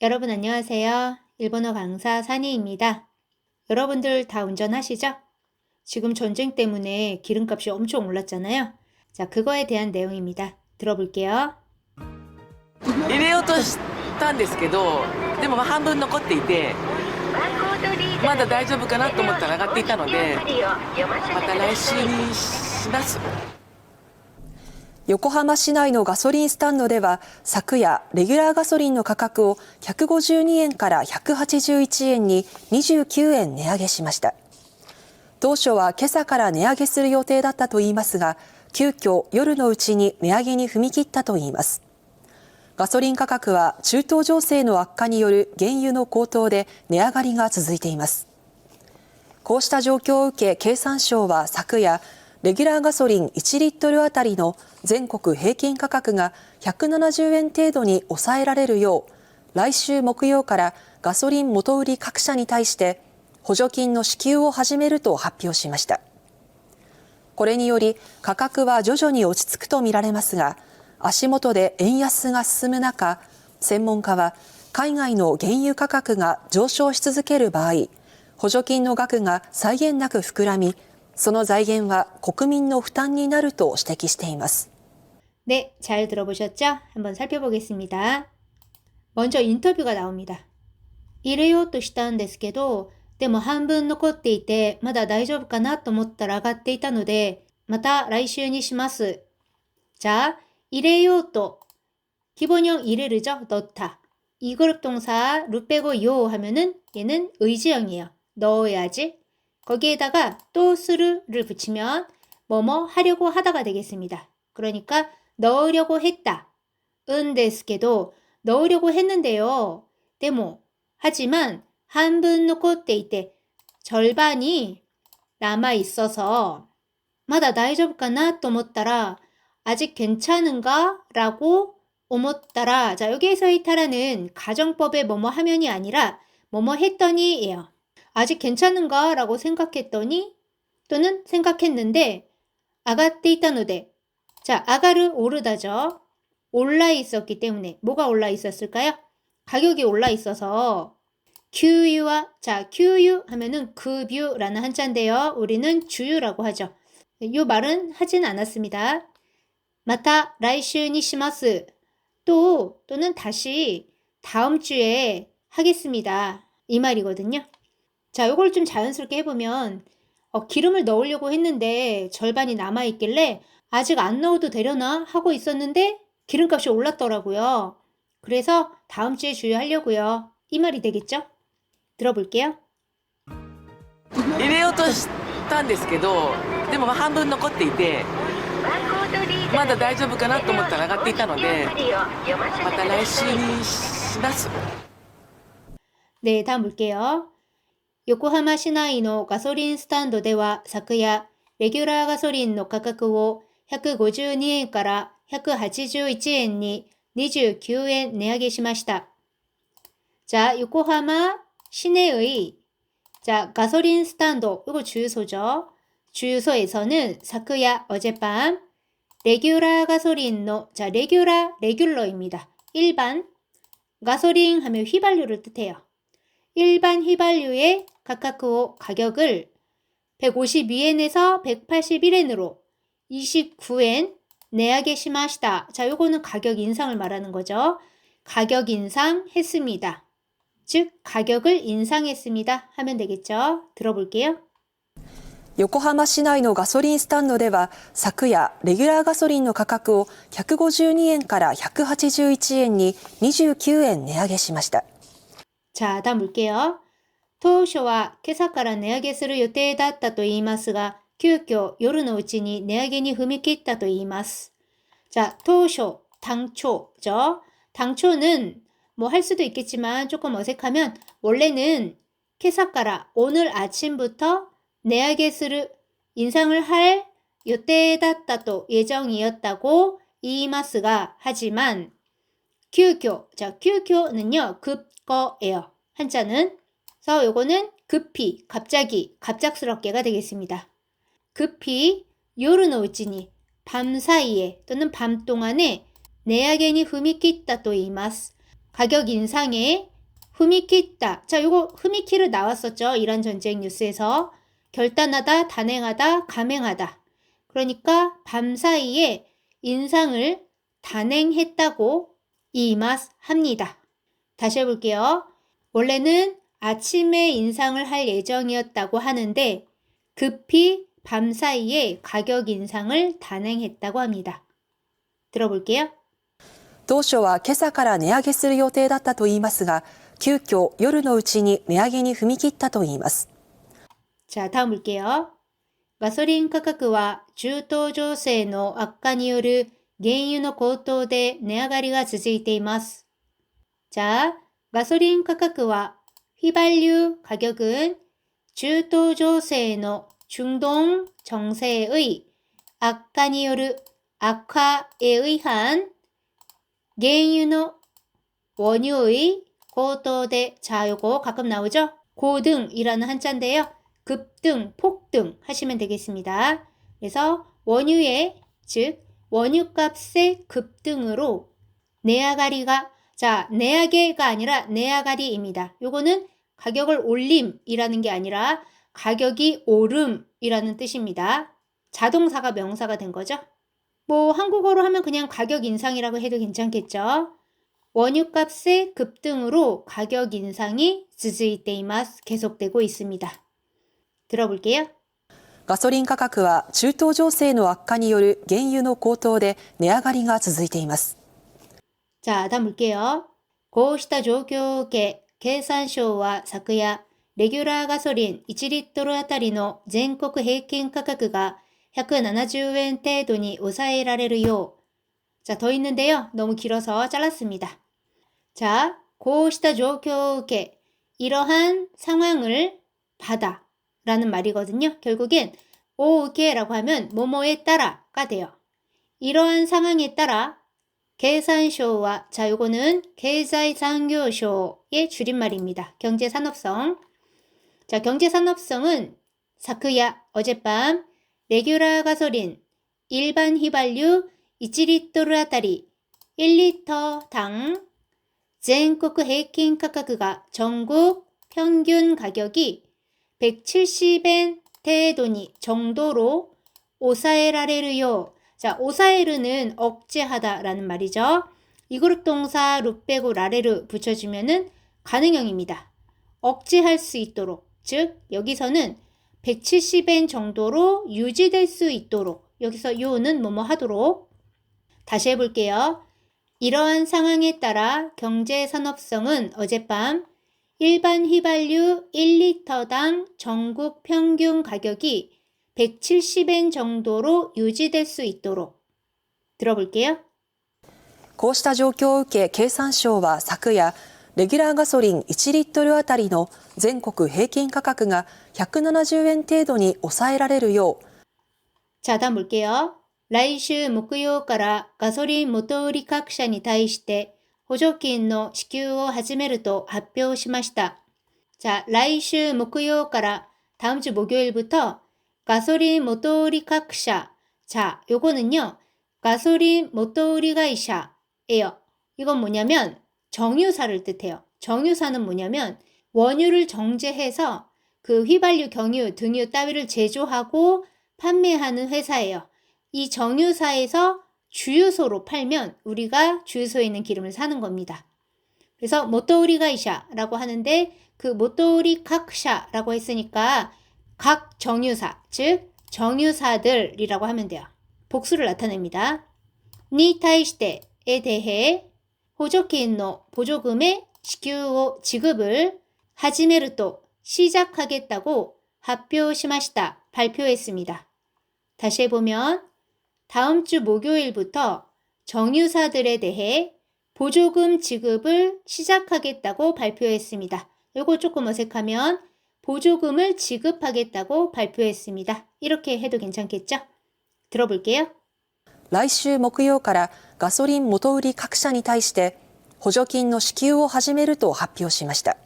여러분 안녕하세요. 일본어 강사 사니입니다. 여러분들 다 운전하시죠? 지금 전쟁 때문에 기름값이 엄청 올랐잖아요. 자, 그거에 대한 내용입니다. 들어볼게요. 入れようとしたんですけど、でも半分残っていて、まだ大丈夫かなと思ったら上がっていたので、また来週にします。横浜市内のガソリンスタンドでは昨夜レギュラーガソリンの価格を152円から181円に29円値上げしました。当初は今朝から値上げする予定だったといいますが、急遽夜のうちに値上げに踏み切ったといいます。ガソリン価格は中東情勢の悪化による原油の高騰で値上がりが続いています。こうした状況を受け、経産省は昨夜、レギュラーガソリン1リットルあたりの全国平均価格が170円程度に抑えられるよう、来週木曜からガソリン元売り各社に対して補助金の支給を始めると発表しました。これにより価格は徐々に落ち着くとみられますが、足元で円安が進む中、専門家は海外の原油価格が上昇し続ける場合、補助金の額が際限なく膨らみ、その財源は国民の負担になると指摘しています。 네, 잘 들어보셨죠? 한번 살펴보겠습니다. 먼저 인터뷰가 나옵니다. 入れようとしたんですけど、でも半分残っていて、まだ大丈夫かなと思ったら上がっていたので、また来週にします。 자, 入れようと 기본형 이르르죠? 넣다. 이 그룹 동사 루 빼고 요 하면은 얘는 의지형이에요. 넣어야지. 거기에다가 또 스르를 붙이면 뭐뭐 하려고 하다가 되겠습니다. 그러니까 넣으려고 했다. 은데스케도 넣으려고 했는데요. 데모. 하지만 한분 놓고 때 절반이 남아 있어서 마다 다이저브까나 또 못따라 아직 괜찮은가? 라고 오못따라. 자, 여기에서의 타라는 가정법의 뭐뭐 하면이 아니라 뭐뭐 했더니 예요. 아직 괜찮은가? 라고 생각했더니 또는 생각했는데 아가떼 있다노데. 자, 아가르 오르다죠. 올라 있었기 때문에 뭐가 올라 있었을까요? 가격이 올라 있어서 규유와 자, 규유 하면은 급유라는 한자인데요. 우리는 주유라고 하죠. 이 말은 하진 않았습니다. 마타 라이슈 니시마스 또는 다시 다음 주에 하겠습니다. 이 말이거든요. 자, 요걸 좀 자연스럽게 해보면 기름을 넣으려고 했는데 절반이 남아있길래 아직 안 넣어도 되려나 하고 있었는데 기름값이 올랐더라고요. 그래서 다음 주에 주유하려고요. 이 말이 되겠죠? 들어볼게요. 入れようとしたんですけど、でも半分残っていて、まだ大丈夫かなと思ったら上がっていたので、また来週にします。 네, 다음 볼게요. 요코하마 시나이の ガソリンスタンドでは昨夜、レギュラーガソリンの価格を152円から181円に29円値上げしました。 자, 요코하마 시내의 자, 가솔린 스탠드, 이거 주유소죠. 주유소에서는 사크야 어젯밤 레귤라 가솔린노, 자, 레귤러입니다. 일반 가솔린 하면 휘발유를 뜻해요. 일반 휘발유의 가카쿠오 가격을 152엔에서 181엔으로 29엔 내하게 시마시다. 자, 요거는 가격 인상을 말하는 거죠. 가격 인상했습니다. 즉, 가격을 인상했습니다. 하면 되겠죠. 들어볼게요. 横浜市内のガソリンスタンドでは昨夜レギュラーガソリンの価格を152円から181円に29円値上げしました。 자, 다음 볼게요. 当初は今朝から値上げする予定だったと言いますが、急遽夜のうちに値上げに踏み切ったと言います。 자, 当初, 당초죠. 당초는 뭐 할 수도 있겠지만 조금 어색하면 원래는 케사카라 오늘 아침부터 내하게스를 인상을 할 요때다따또 예정이었다고 이마스가 하지만 규교 자 규교는요 급거예요. 한자는 그래서 요거는 급히 갑자기 갑작스럽게가 되겠습니다. 급히 요르노우치니 밤 사이에 또는 밤 동안에 내하게니 후미키타 또 이마스 가격 인상에 후미키다. 자, 요거 후미키르 나왔었죠. 이란 전쟁 뉴스에서. 결단하다, 단행하다, 감행하다. 그러니까 밤사이에 인상을 단행했다고 이마스 합니다. 다시 해볼게요. 원래는 아침에 인상을 할 예정이었다고 하는데 급히 밤사이에 가격 인상을 단행했다고 합니다. 들어볼게요. 当初は今朝から値上げする予定だったといいますが、急遽夜のうちに値上げに踏み切ったといいます。 자, 다음 볼게요. 가솔린価格は中東情勢の悪化による原油の高騰で値上がりが続いています. 자, 가솔린価格は 휘발유 가격은 중동情勢の중동 정세의 악화에 의한原油の 원유의 고도대. 자, 요거 가끔 나오죠? 고등이라는 한자인데요. 급등, 폭등 하시면 되겠습니다. 그래서 원유의, 즉 원유값의 급등으로 내아가리가, 자, 내아게가 아니라 내아가리입니다. 요거는 가격을 올림이라는 게 아니라 가격이 오름이라는 뜻입니다. 자동사가 명사가 된 거죠. 뭐 한국어로 하면 그냥 가격 인상이라고 해도 괜찮겠죠. 원유값의 급등으로 가격 인상이 続いています. 계속되고 있습니다. 들어볼게요. ガソリン価格は中東情勢の悪化による原油の高騰で値上がりが続いています。 자, 다음 볼게요. こうした状況を受け、経産省は昨夜、レギュラーガソリン1リットルあたりの全国平均価格が170円程度に抑えられるよう. 자, 더 있는데요. 너무 길어서 잘랐습니다. 자, こうした状況を受け, 이러한 상황을 받아 라는 말이거든요. 결국엔 오우케라고 하면 뭐뭐에 따라가 돼요. 이러한 상황에 따라 계산쇼와, 자, 요거는 계좌산교쇼의 줄임말입니다. 경제산업성. 자, 경제산업성은 사크야, 어젯밤 레귤라 가솔린 일반 휘발유 1리터あたり 1리터당 전국平均 価格が 전국 평균 가격이 170엔程度に 정도로 오사에라레르요. 자, 오사에르는 억제하다 라는 말이죠. 이 그룹 동사 루 빼고 라레르 붙여주면은 가능형입니다. 억제할 수 있도록, 즉 여기서는 170엔 정도로 유지될 수 있도록, 여기서 요는 뭐뭐 하도록. 다시 해볼게요. 이러한 상황에 따라 경제산업성은 어젯밤 일반 휘발유 1리터당 전국 평균 가격이 170엔 정도로 유지될 수 있도록. 들어볼게요. こうした状況を受け、経産省は昨夜、レギュラーガソリン1リットルあたりの全国平均価格が170円程度に抑えられるよう。 자, 다음 볼게요. 来週木曜からガソリン元売り各社に対して補助金の支給を始めると発表しました. 자, 来週木曜から다음 주 목요일부터 가솔린 모터우리 각사. 자, 요거는요. 가솔린 모터우리 회사예요. 이건 뭐냐면 정유사를 뜻해요. 정유사는 뭐냐면 원유를 정제해서 그 휘발유, 경유, 등유 따위를 제조하고 판매하는 회사예요. 이 정유사에서 주유소로 팔면 우리가 주유소에 있는 기름을 사는 겁니다. 그래서 모터우리 회사라고 하는데 그 모터우리 각사라고 했으니까 각 정유사, 즉 정유사들이라고 하면 돼요. 복수를 나타냅니다. 니対して에 대해 호조킨의 보조금의 지급을 지급을 하지메르토 시작하겠다고発表しました. 발표했습니다. 다시 해보면 다음 주 목요일부터 정유사들에 대해 보조금 지급을 시작하겠다고 발표했습니다. 이거 조금 어색하면 보조금을 지급하겠다고 발표했습니다. 이렇게 해도 괜찮겠죠? 들어볼게요. 来週木曜からガソリン元売り各社に対して補助金の支給を始めると発表しました。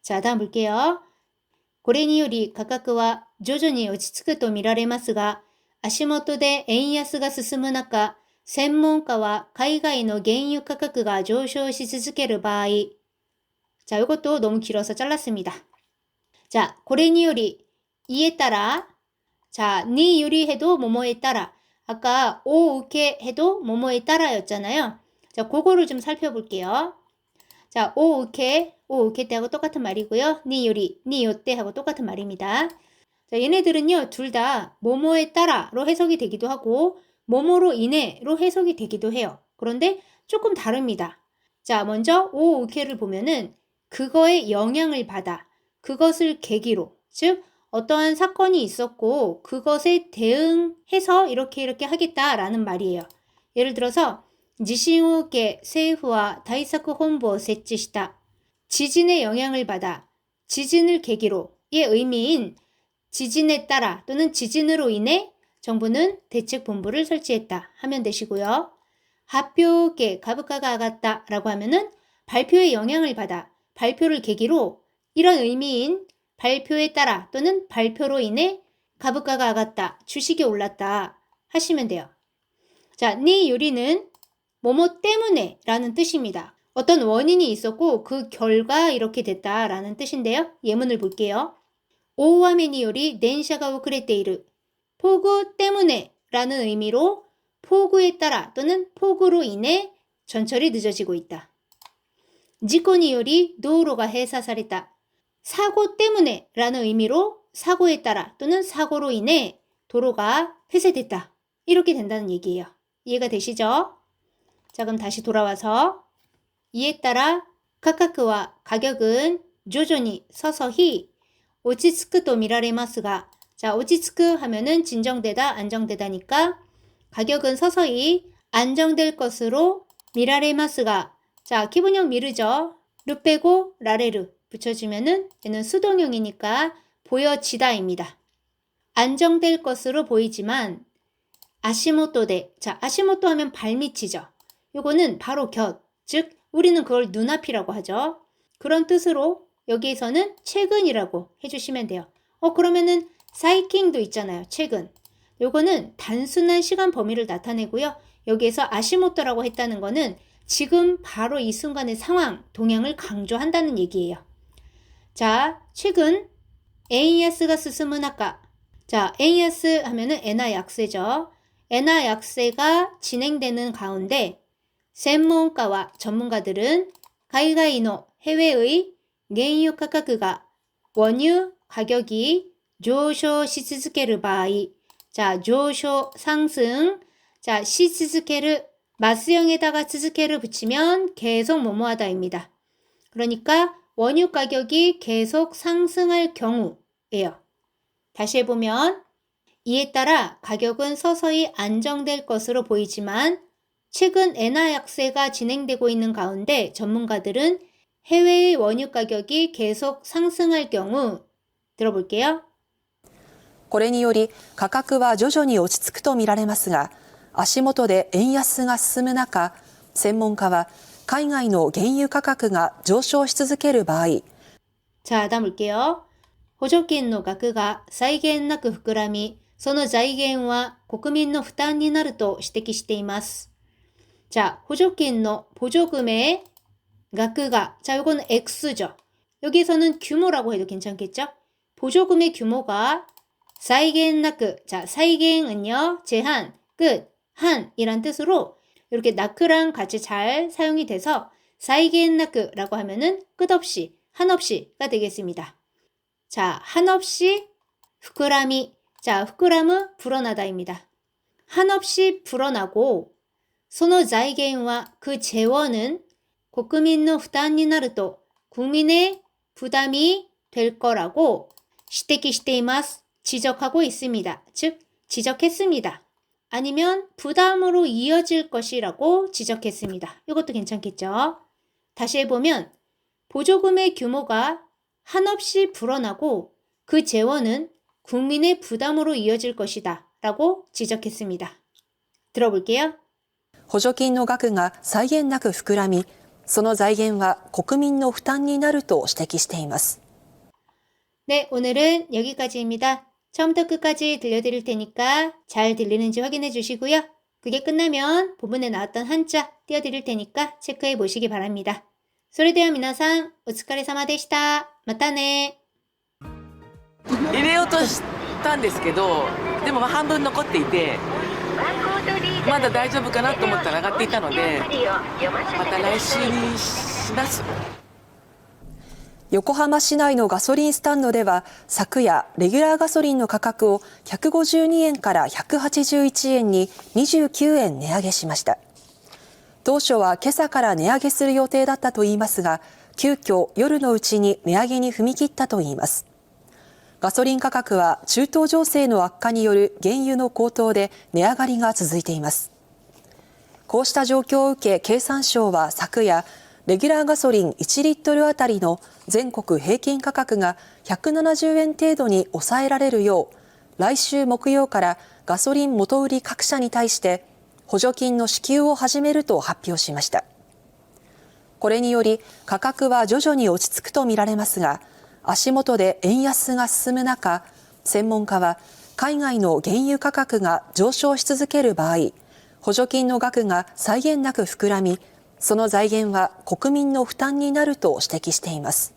자, 다음 볼게요. これにより価格は徐々に落ち着くと見られますが、足元で円安が進む中、専門家は海外の原油価格が上昇し続ける場合、 자, 이것도 너무 길어서 잘랐습니다. 자, これにより 이에 따라 자, 니 유리 해도 뭐뭐에 따라 아까 오 우케 해도 뭐뭐에 따라였잖아요. 자, 그거를 좀 살펴볼게요. 자, 오 우케 때하고 똑같은 말이고요. 니 유리, 니 요때 하고 똑같은 말입니다. 자, 얘네들은요, 둘 다 뭐뭐에 따라로 해석이 되기도 하고 뭐뭐로 인해로 해석이 되기도 해요. 그런데 조금 다릅니다. 자, 먼저 오 우케를 보면은 그거에 영향을 받아 그것을 계기로, 즉 어떠한 사건이 있었고 그것에 대응해서 이렇게 하겠다라는 말이에요. 예를 들어서 지진을受け 政府は 対策本部を設置した. 지진의 영향을 받아 지진을 계기로의 의미인 지진에 따라 또는 지진으로 인해 정부는 대책본부를 설치했다 하면 되시고요. 発表を受け 株価が 上がった 라고 하면은 발표에 영향을 받아 발표를 계기로 이런 의미인 발표에 따라 또는 발표로 인해株価が 上がった, 주식이 올랐다 하시면 돼요. 자, 니 요리는 뭐뭐 때문에 라는 뜻입니다. 어떤 원인이 있었고 그 결과 이렇게 됐다라는 뜻인데요. 예문을 볼게요. 大雨により電車が遅れている. 폭우 때문에 라는 의미로 폭우에 따라 또는 폭우로 인해 전철이 늦어지고 있다. 事故により道路が閉鎖された. 사고 때문에 라는 의미로 사고에 따라 또는 사고로 인해 도로가 폐쇄됐다. 이렇게 된다는 얘기예요. 이해가 되시죠? 자, 그럼 다시 돌아와서 이에 따라 가격과 가격은 조조니 서서히 오치츠쿠と 見られますが, 자, 오치츠쿠 하면은 진정되다, 안정되다니까 가격은 서서히 안정될 것으로 見られますが, 자, 기본형 미르죠. 르 빼고 라레르 붙여주면은 얘는 수동형이니까 보여지다입니다. 안정될 것으로 보이지만 아시모토데, 자, 아시모토 하면 발밑이죠. 요거는 바로 곁, 즉 우리는 그걸 눈앞이라고 하죠. 그런 뜻으로 여기에서는 최근이라고 해주시면 돼요. 그러면은 사이킹도 있잖아요. 최근. 요거는 단순한 시간 범위를 나타내고요. 여기에서 아시모토라고 했다는 거는 지금 바로 이 순간의 상황, 동향을 강조한다는 얘기예요. 자, 최근 엔야스가 스스무 나카. 자, 엔야스 하면은 엔화 약세죠. 엔화 약세가 진행되는 가운데専門家와 전문가들은 가이가이노 해외의 原油価格が 원유 가격이 上昇し続ける場合, 자, 上昇 상승, 자, し続ける 마스형에다가 続ける 붙이면 계속 뭐뭐하다입니다. 그러니까 원유 가격이 계속 상승할 경우예요. 다시 해보면 이에 따라 가격은 서서히 안정될 것으로 보이지만 최근 엔화 약세가 진행되고 있는 가운데 전문가들은 해외의 원유 가격이 계속 상승할 경우 들어볼게요. これにより価格は徐々に落ち着くとみられますが、足元で円安が進む中、専門家は海外の原油価格が上昇し続ける場合、 자, 다음 볼게요. 補助金の額が際限なく膨らみ、その財源は国民の負担になると指摘しています. 자, 補助金の 보조금의額が, 자, 요거는 X죠. 여기에서는 규모라고 해도 괜찮겠죠? 보조금의 규모가 際限なく, 자, 際限은요, 제한, 끝, 한이란 뜻으로 이렇게 나크랑 같이 잘 사용이 돼서 際限なく라고 하면은 끝없이, 한없이가 되겠습니다. 자, 한없이 후쿠라미, 자, 후쿠라무 불어나다입니다. 한없이 불어나고 その財源は 그 재원은 国民の負担になると 국민의 부담이 될 거라고 指摘しています. 지적하고 있습니다. 즉 지적했습니다. 아니면 부담으로 이어질 것이라고 지적했습니다. 이것도 괜찮겠죠? 다시 해보면 보조금의 규모가 한없이 불어나고 그 재원은 국민의 부담으로 이어질 것이다 라고 지적했습니다. 들어볼게요. 補助金の額が際限なく膨らみ、その財源は国民の負担になると指摘しています. 네, 오늘은 여기까지입니다. 처음부터 끝까지 들려드릴 테니까 잘 들리는지 확인해 주시고요. 그게 끝나면 본문에 나왔던 한자 띄워드릴 테니까 체크해 보시기 바랍니다. それでは皆さん、お疲れ様でした。またね。入れようとしたんですけど、でも半分残っていて、まだ大丈夫かなと思ったら上がっていたので、また来週にします。横浜市内のガソリンスタンドでは昨夜レギュラーガソリンの価格を152円から181円に29円値上げしました。当初は今朝から値上げする予定だったといいますが、急遽夜のうちに値上げに踏み切ったといいます。ガソリン価格は中東情勢の悪化による原油の高騰で値上がりが続いています。こうした状況を受け、経産省は昨夜、レギュラーガソリン1リットルあたりの全国平均価格が170円程度に抑えられるよう、来週木曜からガソリン元売り各社に対して補助金の支給を始めると発表しました。これにより価格は徐々に落ち着くとみられますが、足元で円安が進む中、専門家は海外の原油価格が上昇し続ける場合、補助金の額が際限なく膨らみ、その財源は国民の負担になると指摘しています。